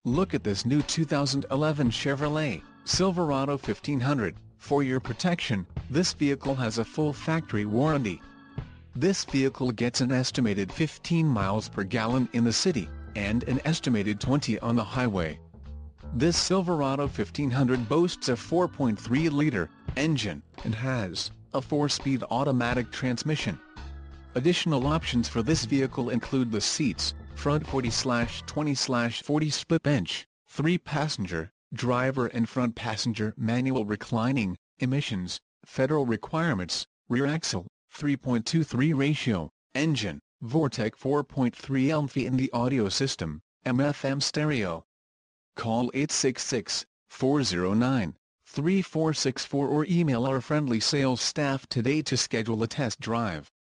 Look at this new 2011 Chevrolet Silverado 1500. For your protection, this vehicle has a full factory warranty. This vehicle gets an estimated 15 miles per gallon in the city, and an estimated 20 on the highway. This Silverado 1500 boasts a 4.3-liter engine, and has a 4-speed automatic transmission. Additional options for this vehicle include the seats, front 40/20/40 split bench, 3-passenger, driver and front passenger manual reclining, emissions, federal requirements, rear axle, 3.23 ratio, engine, Vortec 4.3 LMFI in the audio system, AM/FM stereo. Call 866-409-3464 or email our friendly sales staff today to schedule a test drive.